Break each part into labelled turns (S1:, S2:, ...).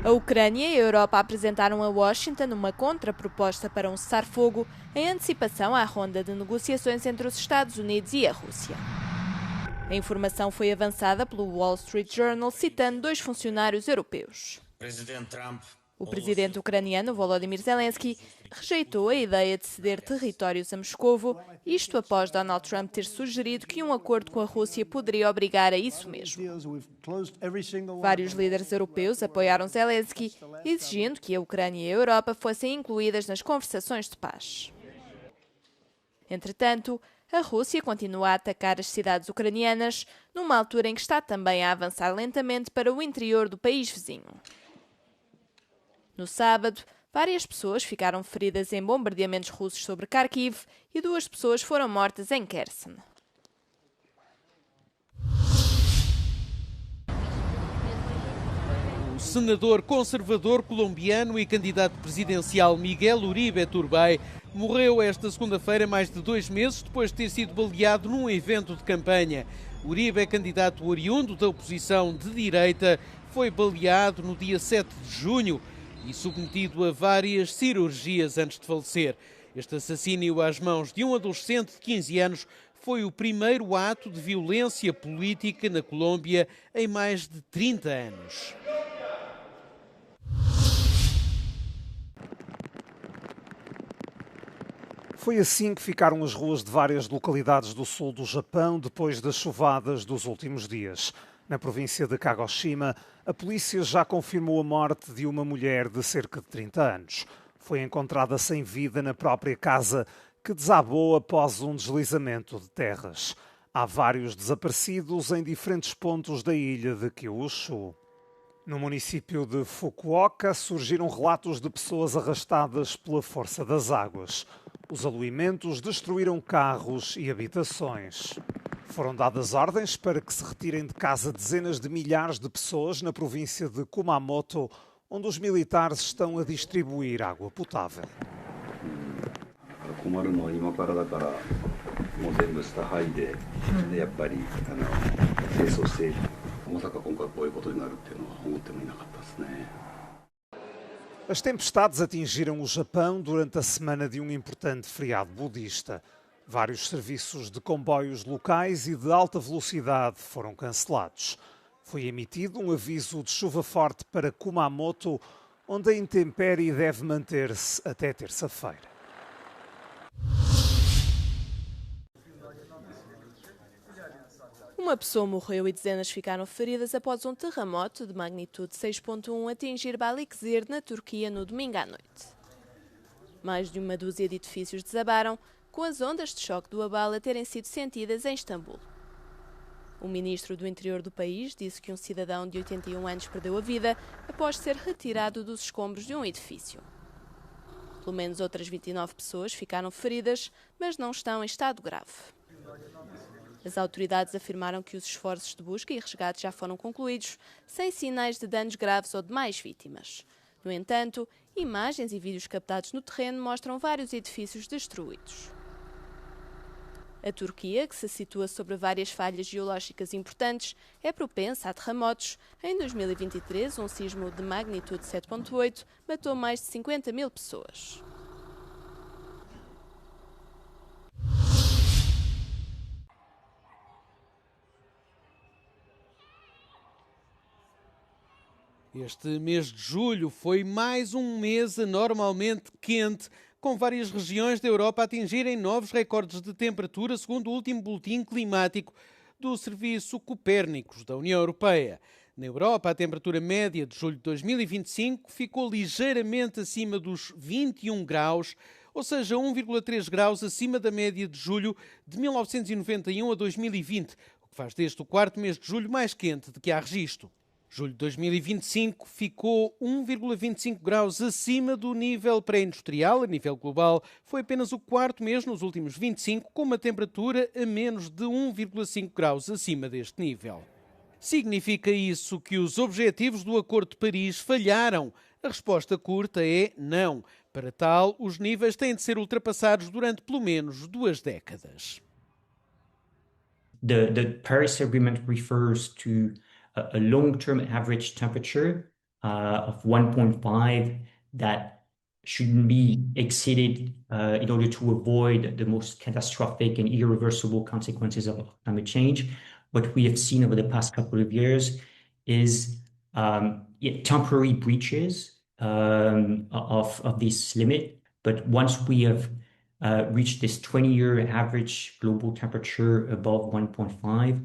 S1: A Ucrânia e a Europa apresentaram a Washington uma contraproposta para um cessar-fogo em antecipação à ronda de negociações entre os Estados Unidos e a Rússia. A informação foi avançada pelo Wall Street Journal, citando 2 funcionários europeus. O presidente ucraniano Volodymyr Zelensky rejeitou a ideia de ceder territórios a Moscovo, isto após Donald Trump ter sugerido que um acordo com a Rússia poderia obrigar a isso mesmo. Vários líderes europeus apoiaram Zelensky, exigindo que a Ucrânia e a Europa fossem incluídas nas conversações de paz. Entretanto, a Rússia continua a atacar as cidades ucranianas, numa altura em que está também a avançar lentamente para o interior do país vizinho. No sábado, várias pessoas ficaram feridas em bombardeamentos russos sobre Kharkiv e 2 pessoas foram mortas em Kherson.
S2: O senador conservador colombiano e candidato presidencial Miguel Uribe Turbay morreu esta segunda-feira, mais de 2 meses depois de ter sido baleado num evento de campanha. Uribe é candidato oriundo da oposição de direita, foi baleado no dia 7 de junho e submetido a várias cirurgias antes de falecer. Este assassínio às mãos de um adolescente de 15 anos foi o primeiro ato de violência política na Colômbia em mais de 30 anos.
S3: Foi assim que ficaram as ruas de várias localidades do sul do Japão depois das chuvadas dos últimos dias. Na província de Kagoshima, a polícia já confirmou a morte de uma mulher de cerca de 30 anos. Foi encontrada sem vida na própria casa, que desabou após um deslizamento de terras. Há vários desaparecidos em diferentes pontos da ilha de Kyushu. No município de Fukuoka surgiram relatos de pessoas arrastadas pela força das águas. Os aluimentos destruíram carros e habitações. Foram dadas ordens para que se retirem de casa dezenas de milhares de pessoas na província de Kumamoto, onde os militares estão a distribuir água potável. As tempestades atingiram o Japão durante a semana de um importante feriado budista. Vários serviços de comboios locais e de alta velocidade foram cancelados. Foi emitido um aviso de chuva forte para Kumamoto, onde a intempérie deve manter-se até terça-feira.
S1: Uma pessoa morreu e dezenas ficaram feridas após um terremoto de magnitude 6.1 atingir Balıkesir, na Turquia, no domingo à noite. Mais de uma dúzia de edifícios desabaram, com as ondas de choque do abalo a terem sido sentidas em Istambul. O ministro do Interior do país disse que um cidadão de 81 anos perdeu a vida após ser retirado dos escombros de um edifício. Pelo menos outras 29 pessoas ficaram feridas, mas não estão em estado grave. As autoridades afirmaram que os esforços de busca e resgate já foram concluídos, sem sinais de danos graves ou de mais vítimas. No entanto, imagens e vídeos captados no terreno mostram vários edifícios destruídos. A Turquia, que se situa sobre várias falhas geológicas importantes, é propensa a terremotos. Em 2023, um sismo de magnitude 7.8 matou mais de 50 mil pessoas.
S2: Este mês de julho foi mais um mês anormalmente quente, com várias regiões da Europa a atingirem novos recordes de temperatura, segundo o último boletim climático do Serviço Copérnicos da União Europeia. Na Europa, a temperatura média de julho de 2025 ficou ligeiramente acima dos 21 graus, ou seja, 1,3 graus acima da média de julho de 1991 a 2020, o que faz deste o quarto mês de julho mais quente de que há registro. Julho de 2025 ficou 1,25 graus acima do nível pré-industrial a nível global. Foi apenas o quarto mês nos últimos 25 com uma temperatura a menos de 1,5 graus acima deste nível. Significa isso que os objetivos do Acordo de Paris falharam? A resposta curta é não. Para tal, os níveis têm de ser ultrapassados durante pelo menos 2 décadas.
S4: The Paris Agreement refers to a long-term average temperature of 1.5 that shouldn't be exceeded in order to avoid the most catastrophic and irreversible consequences of climate change. What we have seen over the past couple of years is temporary breaches of this limit. But once we have reached this 20-year average global temperature above 1.5,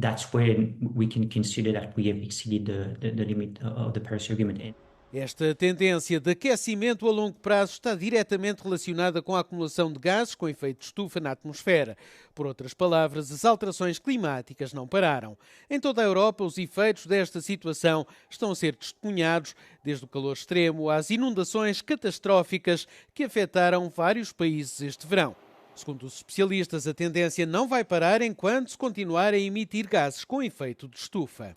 S4: that's when we can consider that we have exceeded the limit of the Paris Agreement.
S2: Esta tendência de aquecimento a longo prazo está diretamente relacionada com a acumulação de gases com efeito de estufa na atmosfera. Por outras palavras, as alterações climáticas não pararam. Em toda a Europa, os efeitos desta situação estão a ser testemunhados, desde o calor extremo às inundações catastróficas que afetaram vários países este verão. Segundo os especialistas, a tendência não vai parar enquanto se continuar a emitir gases com efeito de estufa.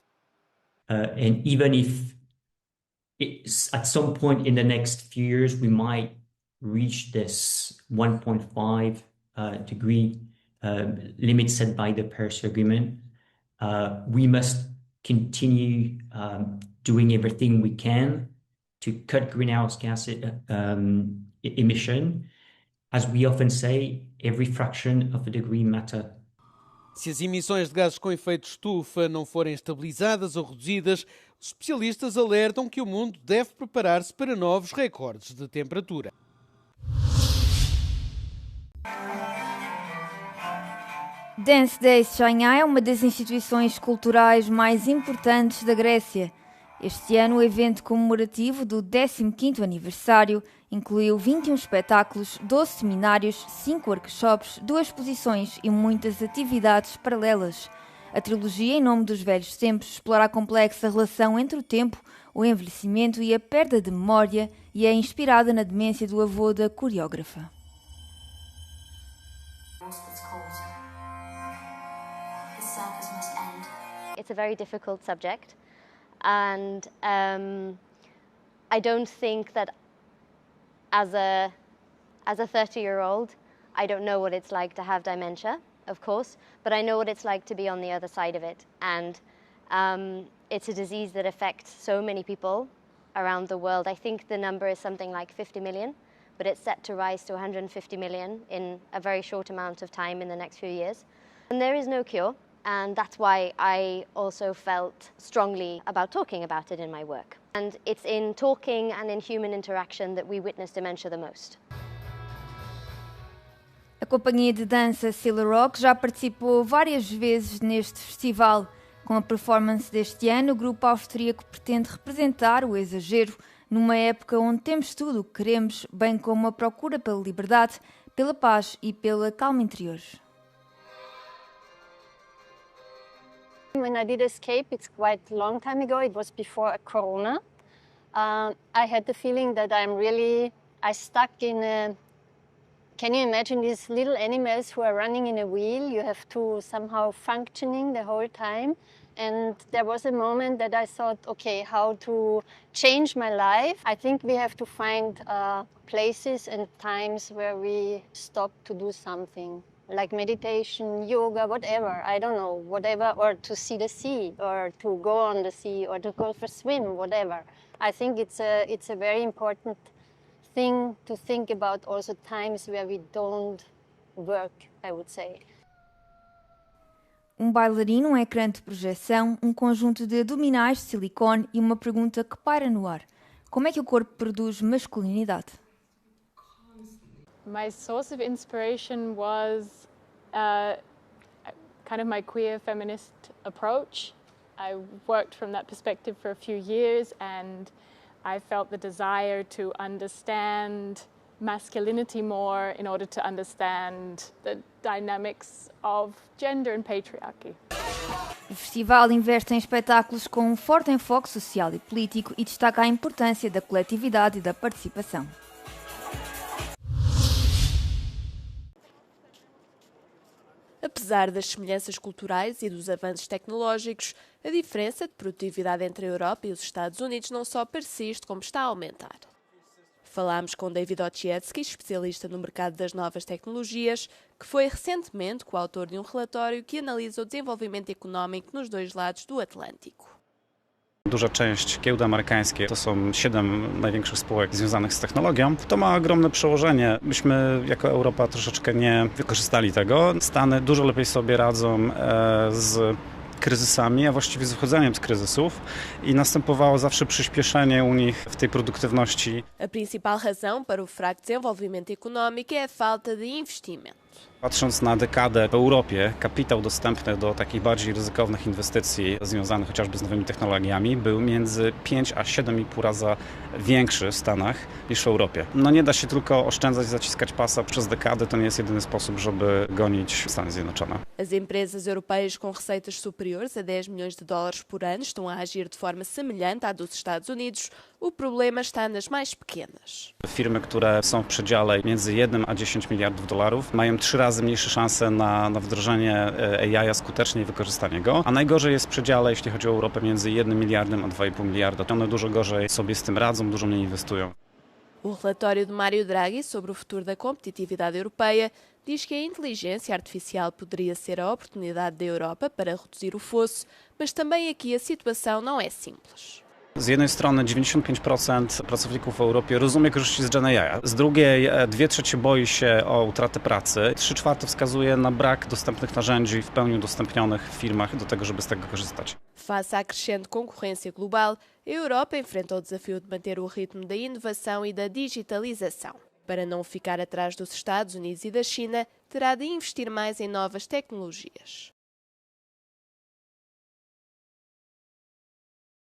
S4: And even if at some point in the next few years, we might reach this 1.5 degree limit set by the Paris Agreement. We must continue doing everything we can to cut greenhouse gas emission. As we often say, every fraction of a degree matters.
S2: Se as emissões de gases com efeito de estufa não forem estabilizadas ou reduzidas, os especialistas alertam que o mundo deve preparar-se para novos recordes de temperatura.
S5: Dance Days Shanghai é uma das instituições culturais mais importantes da Grécia. Este ano, o evento comemorativo do 15º aniversário incluiu 21 espetáculos, 12 seminários, 5 workshops, 2 exposições e muitas atividades paralelas. A trilogia Em Nome dos Velhos Tempos explora a complexa relação entre o tempo, o envelhecimento e a perda de memória e é inspirada na demência do avô da coreógrafa.
S6: It's a very difficult subject. And I don't think that as a 30-year-old, I don't know what it's like to have dementia, of course, but I know what it's like to be on the other side of it. And it's a disease that affects so many people around the world. I think the number is something like 50 million, but it's set to rise to 150 million in a very short amount of time in the next few years. And there is no cure. And that's why I also felt strongly about talking about it in my work. And it's in talking and in human interaction that we witness dementia the most.
S5: A companhia de dança Silla Rock já participou várias vezes neste festival. Com a performance deste ano, o grupo austríaco pretende representar o exagero numa época onde temos tudo o que queremos, bem como a procura pela liberdade, pela paz e pela calma interior.
S7: When I did Escape, it's quite a long time ago, it was before Corona, I had the feeling that I stuck in a, can you imagine these little animals who are running in a wheel? You have to somehow functioning the whole time. And there was a moment that I thought, okay, how to change my life? I think we have to find places and times where we stop to do something. Like meditation, yoga, whatever, I don't know, whatever, or to see the sea, or to go on the sea, or to go for a swim, whatever. I think it's a very important thing to think about also times where we don't work, I would say.
S5: Um bailarino, um ecrã de projeção, um conjunto de abdominais de silicone e uma pergunta que paira no ar. Como é que o corpo produz masculinidade?
S8: My source of inspiration was kind of my queer feminist approach. I worked from that perspective for a few years and I felt the desire to understand masculinity more in order to understand the dynamics of gender and patriarchy.
S5: O festival investe em espetáculos com um forte enfoque social e político e destaca a importância da coletividade e da participação.
S1: Apesar das semelhanças culturais e dos avanços tecnológicos, a diferença de produtividade entre a Europa e os Estados Unidos não só persiste, como está a aumentar. Falámos com David Ochietsky, especialista no mercado das novas tecnologias, que foi recentemente coautor de um relatório que analisa o desenvolvimento económico nos dois lados do Atlântico.
S9: Duża część giełdy amerykańskiej to są 7 największych spółek związanych z technologią. To ma ogromne przełożenie. Myśmy jako Europa troszeczkę nie wykorzystali tego. Stany dużo lepiej sobie radzą z kryzysami, a właściwie z wychodzeniem z kryzysów e następowało zawsze przyspieszenie u nich w tej produktywności.
S1: A principal razão para o fraco desenvolvimento econômico é a falta de investimento.
S9: Patrząc na dekadę w Europie, kapitał dostępny do takich bardziej ryzykownych inwestycji związanych chociażby z nowymi technologiami był między 5 a 7,5 raza większy w Stanach niż w Europie. No nie da się tylko oszczędzać, zaciskać pasa przez dekadę, to nie jest jedyny sposób, żeby gonić Stany Zjednoczone.
S1: As empresas europeias com receitas superiores a 10 milhões de dólares por ano estão a agir de forma semelhante à dos Estados Unidos. O problema está nas mais pequenas.
S9: Firmy, które są w przedziale między 1 a 10 miliardów dolarów, mają 3 razy mniejsze szanse na wdrożenie AI-a skutecznie i wykorzystanie go, a najgorzej jest w przedziale, jeśli chodzi o Europę, między 1 miliardem a 2,5 miliarda. One dużo gorzej sobie z tym radzą, dużo mniej inwestują.
S1: O relatório de Mário Draghi sobre o futuro da competitividade europeia diz que a inteligência artificial poderia ser a oportunidade da Europa para reduzir o fosso, mas também aqui a situação não é simples.
S9: Z jednej strony 95% pracowników w Europie rozumie korzyści z Gen AI, z drugiej 2/3 boi się o utratę pracy, 3/4 wskazuje na brak dostępnych narzędzi w pełni udostępnionych w firmach do tego, żeby z tego korzystać.
S1: Face à crescente concorrência global, a Europa enfrenta o desafio de manter o ritmo da inovação e da digitalização. Para não ficar atrás dos Estados Unidos e da China, terá de investir mais em novas tecnologias.